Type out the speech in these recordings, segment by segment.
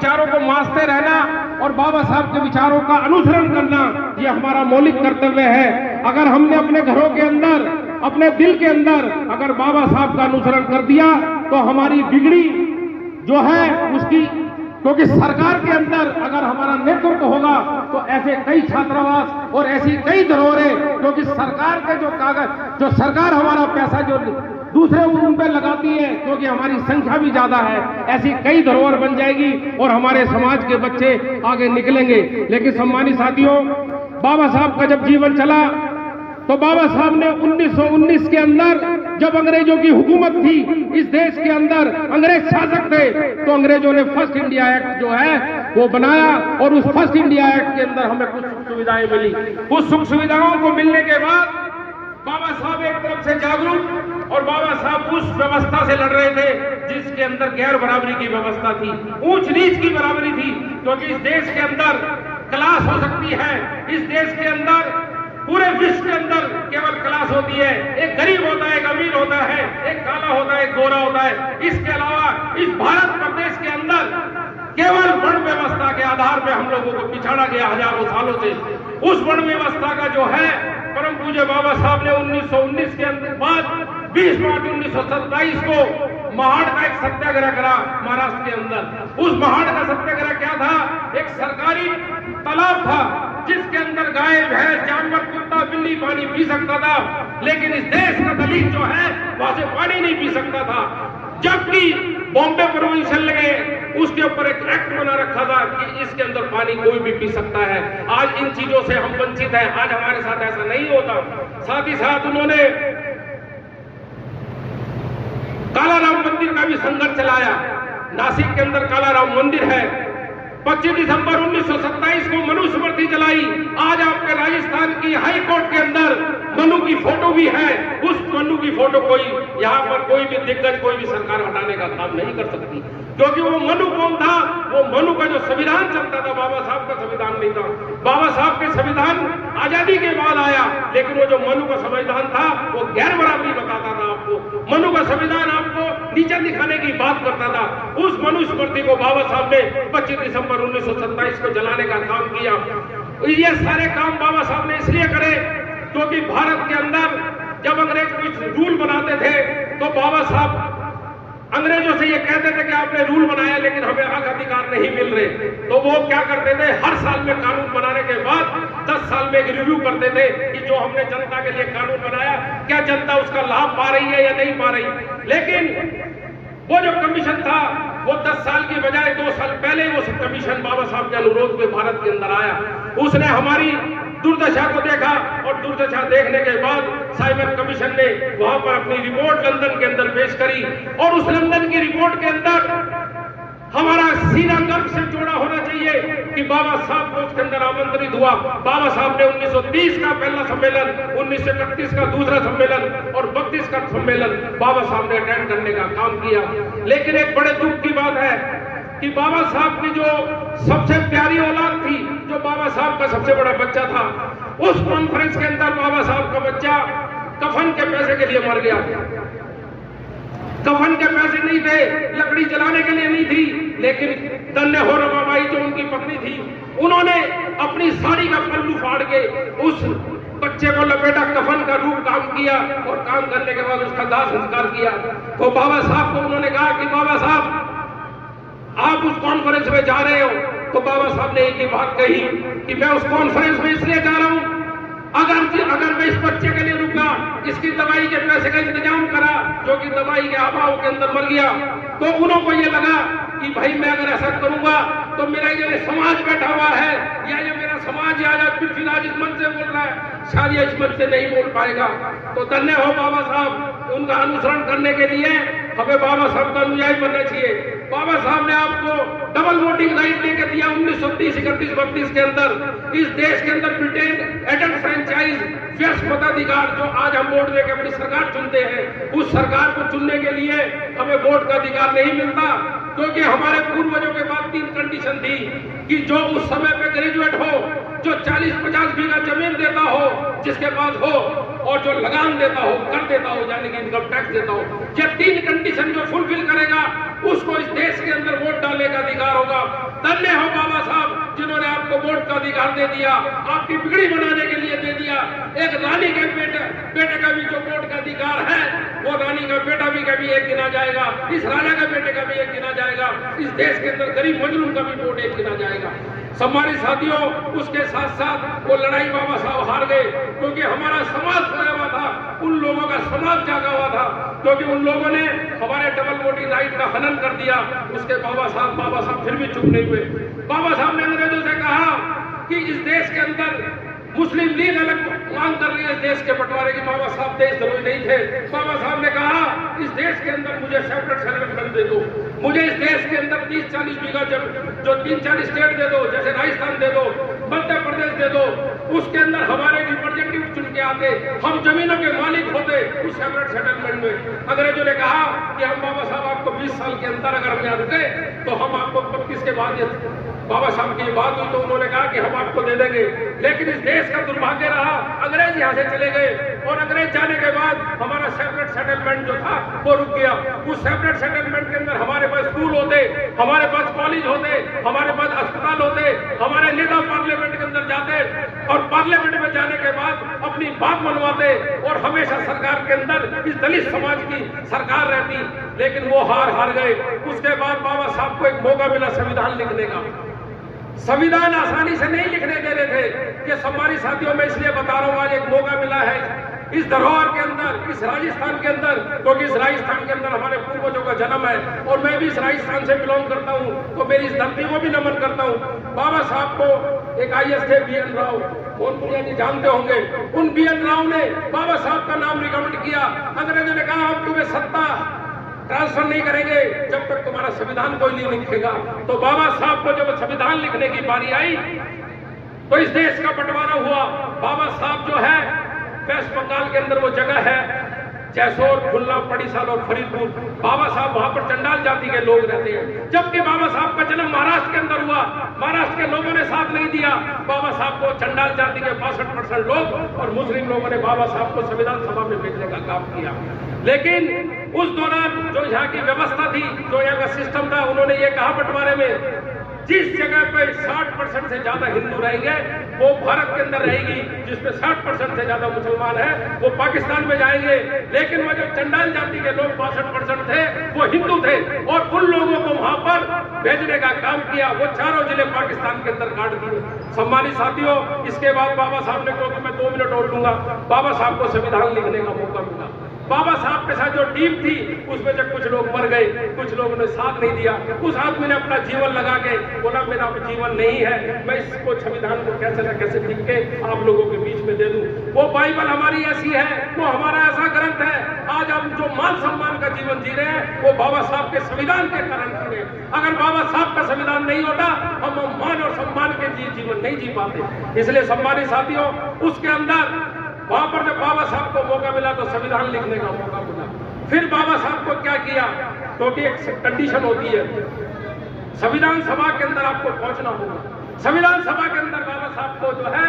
विचारों को मांसते रहना और बाबा साहब के विचारों का अनुसरण करना, ये हमारा मौलिक कर्तव्य है। अगर हमने अपने घरों के अंदर, अपने दिल के अंदर अगर बाबा साहब का अनुसरण कर दिया तो हमारी बिगड़ी जो है उसकी, क्योंकि सरकार के अंदर अगर हमारा नेतृत्व होगा तो ऐसे कई छात्रावास और ऐसी कई धरोहरें, क्योंकि सरकार के जो कागज, जो सरकार हमारा पैसा जो दूसरे उन पे लगाती है, क्योंकि हमारी संख्या भी ज्यादा है, ऐसी कई धरोहर बन जाएगी और हमारे समाज के बच्चे आगे निकलेंगे। लेकिन सम्मानित साथियों, बाबा साहब का जब जीवन चला तो बाबा साहब ने 1919 के अंदर जब अंग्रेजों की हुकूमत थी इस देश के अंदर, अंग्रेज शासक थे, तो अंग्रेजों ने फर्स्ट इंडिया एक्ट जो है वो बनाया और उस फर्स्ट इंडिया एक्ट के अंदर हमें कुछ सुख सुविधाएं मिली। उस सुख सुविधाओं को मिलने के बाद बाबा साहब एक तरफ से जागरूक और बाबा साहब उस व्यवस्था से लड़ रहे थे जिसके अंदर गैर बराबरी की व्यवस्था थी, ऊंच नीच की बराबरी थी, क्योंकि इस देश के अंदर क्लास हो सकती है, इस देश के अंदर पूरे विश्व के अंदर केवल क्लास होती है, एक गरीब होता है, एक अमीर होता है, एक काला होता है, एक गोरा होता है। इसके अलावा इस भारत प्रदेश के अंदर केवल वर्ण व्यवस्था के आधार पर हम लोगों को पिछाड़ा गया हजारों सालों से। उस वर्ण व्यवस्था का जो है परम पूज्य बाबा साहब ने 1919 के बाद 20 मार्च 1927 को महाड़ का एक सत्याग्रह करा महाराष्ट्र के अंदर। उस महाड़ का सत्याग्रह क्या था? एक सरकारी तालाब था जिसके अंदर गाय, भैंस, जानवर, कुत्ता, बिल्ली पानी पी सकता था, लेकिन इस देश का दलित जो है वहां से पानी नहीं पी सकता था। जबकि बॉम्बे प्रोविंशियल ने उसके ऊपर एक एक्ट बना रखा था कि इसके अंदर पानी कोई भी पी सकता है। आज इन चीजों से हम वंचित हैं, आज हमारे साथ ऐसा नहीं होता। साथ ही साथ उन्होंने कालाराम मंदिर का भी संघर्ष चलाया। नासिक के अंदर कालाराम मंदिर है। 25 दिसंबर 1927 को मनुस्मृति जलाई। आज आपके राजस्थान की हाई कोर्ट के अंदर मनु की फोटो भी है। उस मनु की फोटो कोई यहाँ पर कोई भी दिग्गज, कोई भी सरकार हटाने का काम नहीं कर सकती, क्योंकि वो मनु कौन था? वो मनु का जो संविधान चलता था, बाबा साहब का संविधान नहीं था। बाबा साहब के संविधान आजादी के बाद आया, लेकिन वो जो मनु का संविधान था वो गैर बराबरी बताता था आपको। मनु का संविधान आपको नीचा दिखाने की बात करता था। उस मनुस्मृति को बाबा साहब ने 25 दिसंबर 1927 को जलाने का काम किया। ये सारे काम बाबा साहब ने इसलिए करे क्योंकि भारत के अंदर जब अंग्रेज कुछ रूल बनाते थे तो बाबा साहब अंग्रेजों से ये कहते थे कि आपने रूल बनाया लेकिन हमें हक अधिकार नहीं मिल रहे, तो वो क्या करते थे? हर साल में कानून बनाने के बाद 10 साल में एक रिव्यू करते थे कि जो हमने जनता के लिए कानून बनाया क्या जनता उसका लाभ पा रही है या नहीं पा रही। लेकिन वो जो कमीशन था वो 10 साल की बजाय 2 साल पहले वो कमीशन बाबा साहब के अनुरोध पे भारत के अंदर आया। उसने हमारी दुर्दशा को देखा और दुर्दशा देखने के बाद साइमन कमीशन ने वहां पर अपनी रिपोर्ट लंदन के अंदर पेश करी और उस लंदन की रिपोर्ट के अंदर हमारा सीना गर्व से जोड़ा होना चाहिए कि बाबा साहब को उसके अंदर आमंत्रित हुआ। बाबा साहब ने 1930 का पहला सम्मेलन, 1931 का दूसरा सम्मेलन और 32 का सम्मेलन बाबा साहब ने अटेंड करने का काम किया। लेकिन एक बड़े दुख की बात है कि बाबा साहब की जो सबसे प्यारी औलाद थी, जो बाबा साहब का सबसे बड़ा बच्चा था, उस कॉन्फ्रेंस के अंदर बाबा साहब का बच्चा कफन के पैसे के लिए मर गया। कफन के पैसे नहीं थे, लकड़ी जलाने के लिए नहीं थी, लेकिन धन्य हो रमाबाई जो उनकी पत्नी थी, उन्होंने अपनी साड़ी का पल्लू फाड़ के उस बच्चे को लपेटा, कफन का रूप काम किया और काम करने के बाद उसका दाह संस्कार किया। तो बाबा साहब को उन्होंने कहा कि बाबा साहब आप उस कॉन्फ्रेंस में जा रहे हो, तो बाबा साहब ने एक ही बात कही कि मैं उस कॉन्फ्रेंस में इसलिए जा रहा हूं, अगर मैं इस बच्चे के लिए रुका, इसकी दवाई के पैसे का इंतजाम करा, जो कि दवाई के अभाव के अंदर मर गया, तो उनको ये लगा कि भाई मैं अगर ऐसा करूंगा तो मेरा ये समाज बैठा हुआ है या ये मेरा समाज आज पृथ्वीराज इस मंच से बोल रहा है, शायद ये इस मंच से नहीं बोल पाएगा। तो धन्य हो बाबा साहब, उनका अनुसरण करने के लिए हमें बाबा साहब का अनुयायी बनना चाहिए। बाबा साहब ने आपको डबल वोटिंग राइट लेके दिया 1930, 31, 32 के अंदर। इस देश के अंदर ब्रिटेन एडल्ट फ्रेंचाइज व्यस्त मताधिकार जो आज हम वोट देकर अपनी सरकार चुनते हैं, उस सरकार को चुनने के लिए हमें वोट का अधिकार नहीं मिलता, क्योंकि हमारे पूर्वजों के बाद 3 कंडीशन थी कि जो उस समय पे ग्रेजुएट हो, जो 40-50 बीघा जमीन देता हो, जिसके पास हो, और जो लगान देता हो, कर देता हो, यानी कि इनकम टैक्स देता हो, ये 3 कंडीशन जो फुलफिल करेगा उसको इस देश के अंदर वोट डालने का अधिकार होगा। धन्य हो बाबा साहब जिन्होंने आपको वोट का अधिकार दे दिया, आपकी बिगड़ी बनाने के लिए दे दिया। एक रानी के बेटे का भी जो वोट का अधिकार है, वो रानी का बेटा भी कभी एक गिना जाएगा, इस राजा के बेटे का भी एक गिना जाएगा, इस देश के अंदर गरीब मजलूम का भी वोट एक गिना जाएगा। सम्मानित साथियों, उसके साथ साथ वो लड़ाई बाबा साहब हार गए, क्योंकि हमारा समाज सोया हुआ था, उन लोगों का समाज जागा हुआ था, क्योंकि उन लोगों ने हमारे डबल वोटिंग राइट का हनन कर दिया। उसके बाबा साहब फिर भी चुप नहीं हुए। बाबा साहब ने अंग्रेजों से कहा कि इस देश के अंदर मुस्लिम लीग अलग मांग कर रही है देश के बंटवारे की। बाबा साहब देशद्रोही नहीं थे। बाबा साहब ने कहा इस देश के अंदर मुझे सेपरेट सेटलमेंट दे दो, मुझे इस देश के अंदर 30-40 बीघा जो 3-4 स्टेट दे दो, जैसे राजस्थान दे दो, मध्य प्रदेश दे दो, उसके अंदर हमारे रिप्रेजेंटेटिव चुन के आते, हम जमीनों के मालिक होते उस सेपरेट सेटलमेंट में। अंग्रेजों ने कहा कि हम बाबा साहब आपको 20 साल के अंदर अगर हम यहाँ रुके तो हम आपको 25 के बाद बाबा साहब की बात हुई तो उन्होंने कहा कि हम आपको दे देंगे। लेकिन इस देश का दुर्भाग्य रहा, अंग्रेज यहाँ से चले गए और अंग्रेज जाने के बाद हमारा सेपरेट सेटलमेंट जो था वो रुक गया। उस सेपरेट सेटलमेंट के अंदर हमारे पास स्कूल होते, हमारे पास कॉलेज होते, हमारे पास अस्पताल होते, हमारे नेता पार्लियामेंट के अंदर जाते और पार्लियामेंट में जाने के बाद अपनी बात मनवाते और हमेशा सरकार के अंदर इस दलित समाज की सरकार रहती। लेकिन वो हार गए। उसके बाद बाबा साहब को एक मौका मिला संविधान लिखने का। संविधान आसानी से नहीं लिखने दे रहे थे। ये सम्मानित साथियों मैं इसलिए बता रहा हूँ, आज एक मौका मिला है इस धरोहर के अंदर, इस राजस्थान के अंदर, क्योंकि इस राजस्थान के अंदर हमारे पूर्वजों का जन्म है और मैं भी इस राजस्थान से बिलोंग करता हूँ, तो मेरी इस धरती को भी नमन करता हूँ। बाबा साहब को एक IAS थे BN राव, मोहनपुरिया जी जानते होंगे। उन BN राव ने बाबा साहब का नाम रिकमेंड किया। अंग्रेजों ने कहा हम तुम्हें सत्ता ट्रांसफर नहीं करेंगे जब तक तुम्हारा संविधान कोई नहीं लिखेगा। तो बाबा साहब को जब संविधान लिखने की बारी आई तो इस देश का बंटवारा हुआ। बाबा साहब जो है वेस्ट बंगाल के अंदर वो जगह है जैसोर, खुल्ला, पड़ीसाल और फरीदपुर, बाबा साहब वहां पर चंडाल जाति के लोग रहते हैं। जबकि बाबा साहब का जन्म महाराष्ट्र के अंदर हुआ, महाराष्ट्र के लोगों ने साथ नहीं दिया। बाबा साहब को चंडाल जाति के 62% लोग और मुस्लिम लोगों ने बाबा साहब को संविधान सभा में भेजने का काम किया। लेकिन उस दौरान जो यहाँ की व्यवस्था थी, जो यहाँ का सिस्टम था, उन्होंने ये कहा बंटवारे में जिस जगह पे 60% से ज्यादा हिंदू रहेंगे वो भारत के अंदर रहेगी, जिसमें 60% से ज्यादा मुसलमान है वो पाकिस्तान में जाएंगे। लेकिन वो जो चंडाल जाति के लोग 62% थे वो हिंदू थे और उन लोगों को वहां पर भेजने का काम किया। वो चारों जिले पाकिस्तान के अंदर काट दिए। सम्मानित साथियों, इसके बाद बाबा साहब ने, क्योंकि मैं 2 मिनट और लूंगा, बाबा साहब को संविधान लिखने का मौका मिला। बाबा साहब के साथ जो टीम थी उसमें जब कुछ लोग मर गए, कुछ लोगों ने साथ नहीं दिया, उस आदमी ने अपना जीवन लगा के बोला मेरा अब जीवन नहीं है, मैं इसको संविधान को कैसे न कैसे लिख के आप लोगों के बीच में दे दूं। वो बाइबल हमारी ऐसी है, वो हमारा ऐसा ग्रंथ है, आज हम जो मान सम्मान का जीवन जी रहे हैं वो बाबा साहब के संविधान के कारण जी रहे हैं। अगर बाबा साहब का संविधान नहीं होता हम मान और सम्मान के जीवन नहीं जी पाते। इसलिए सम्मानित साथियों, उसके अंदर वहां पर जब बाबा साहब को मौका मिला तो संविधान लिखने का मौका मिला। फिर बाबा साहब को क्या किया, क्योंकि एक कंडीशन होती है, संविधान सभा के अंदर आपको पहुंचना होगा। संविधान सभा के अंदर बाबा साहब को जो है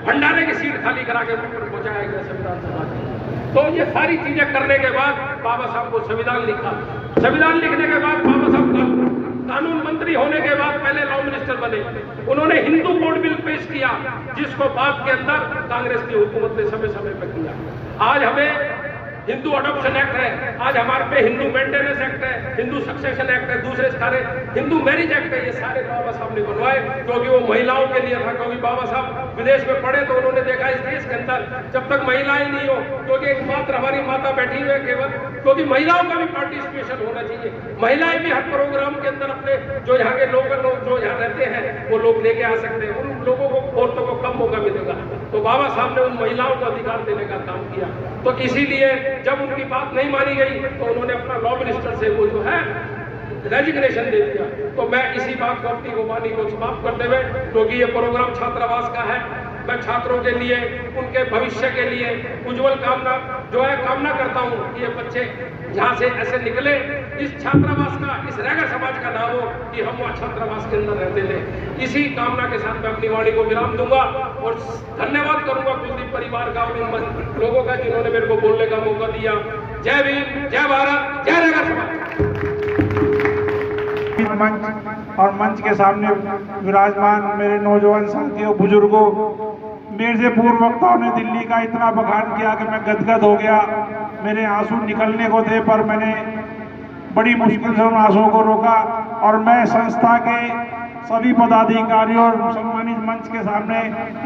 भंडारे की सीट खाली करा के पहुंचाया गया संविधान सभा की। तो ये सारी चीजें करने के बाद बाबा साहब को संविधान लिखा। संविधान लिखने के बाद बाबा साहब कानून मंत्री होने के बाद पहले लॉ मिनिस्टर बने। उन्होंने हिंदू कोड बिल पेश किया, जिसको बाद के अंदर कांग्रेस की हुकूमत ने समय समय पर किया। आज हमें हिंदू अडॉप्शन एक्ट है, आज हमारे पे हिंदू मेंटेनेंस एक्ट है, हिंदू सक्सेशन एक्ट है, दूसरे सारे हिंदू मैरिज एक्ट है। ये सारे बाबा साहब ने बनवाए क्योंकि वो महिलाओं के लिए था। क्योंकि बाबा साहब विदेश में पढ़े तो उन्होंने देखा इस देश के अंदर जब तक महिलाएं नहीं हो, क्योंकि एकमात्र हमारी माता बैठी हुई है केवल, क्योंकि महिलाओं का भी पार्टिसिपेशन होना चाहिए। महिलाएं भी हर प्रोग्राम के अंदर अपने जो यहाँ के लोकल लोग जो यहाँ रहते हैं वो लोग लेके आ सकते हैं। उन लोगों को, औरतों को कम मौका मिलेगा। तो बाबा साहब ने उन महिलाओं को अधिकार देने का काम किया। तो इसीलिए जब उनकी बात नहीं मानी गई तो उन्होंने अपना लॉ मिनिस्टर से वो जो है रेजिग्नेशन दे दिया। तो मैं इसी बात को, अपनी गुमानी को समाप्त करते हुए, क्योंकि ये प्रोग्राम छात्रावास का है, मैं छात्रों के लिए, उनके भविष्य के लिए उज्जवल कामना जो है कामना करता हूँ कि ये बच्चे यहाँ से ऐसे निकले इस छात्रावास का, इस रैगर समाज का नाम हो कि हम वहाँ छात्रावास के अंदर रहते थे। इसी कामना के साथ मैं अपनी वाणी को विराम दूंगा और धन्यवाद करूंगा कुलदीप परिवार का और इन लोगों का जिन्होंने मेरे को बोलने का मौका दिया। जय भीम, जय भारत, जय रैगर समाज। मंच और मंच के सामने विराजमान मेरे नौजवान साथियों, बुजुर्गों, मेरे से पूर्व वक्ताओं ने दिल्ली का इतना बखान किया कि मैं गदगद हो गया। मेरे आंसू निकलने को थे पर मैंने बड़ी मुश्किल से उन आंसुओं को रोका और मैं संस्था के सभी पदाधिकारियों और सम्मानित मंच के सामने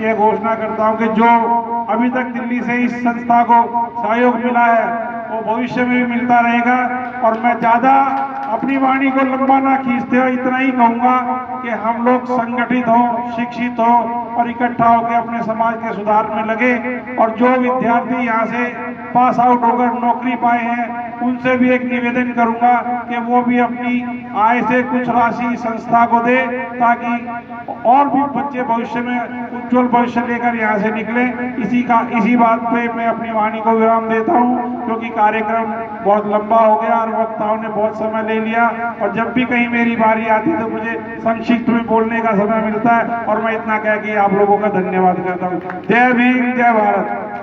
ये घोषणा करता हूं कि जो अभी तक दिल्ली से इस संस्था को सहयोग मिला है वो भविष्य में भी मिलता रहेगा। और मैं ज्यादा अपनी वाणी को लंबा ना खींचते हुए इतना ही कहूंगा कि हम लोग संगठित हों, शिक्षित हों और इकट्ठा होकर अपने समाज के सुधार में लगे। और जो विद्यार्थी यहाँ से पास आउट होकर नौकरी पाए हैं उनसे भी एक निवेदन करूंगा कि वो भी अपनी आय से कुछ राशि संस्था को दे ताकि और भी बच्चे भविष्य में उज्जवल भविष्य लेकर यहाँ से निकले। इसी बात पे मैं अपनी वाणी को विराम देता हूँ क्योंकि कार्यक्रम बहुत लंबा हो गया और वक्ताओं ने बहुत समय ले लिया और जब भी कहीं मेरी बारी आती है तो मुझे संक्षिप्त में बोलने का समय मिलता है और मैं इतना कह के आप लोगों का धन्यवाद करता हूँ। जय भीम, जय भारत।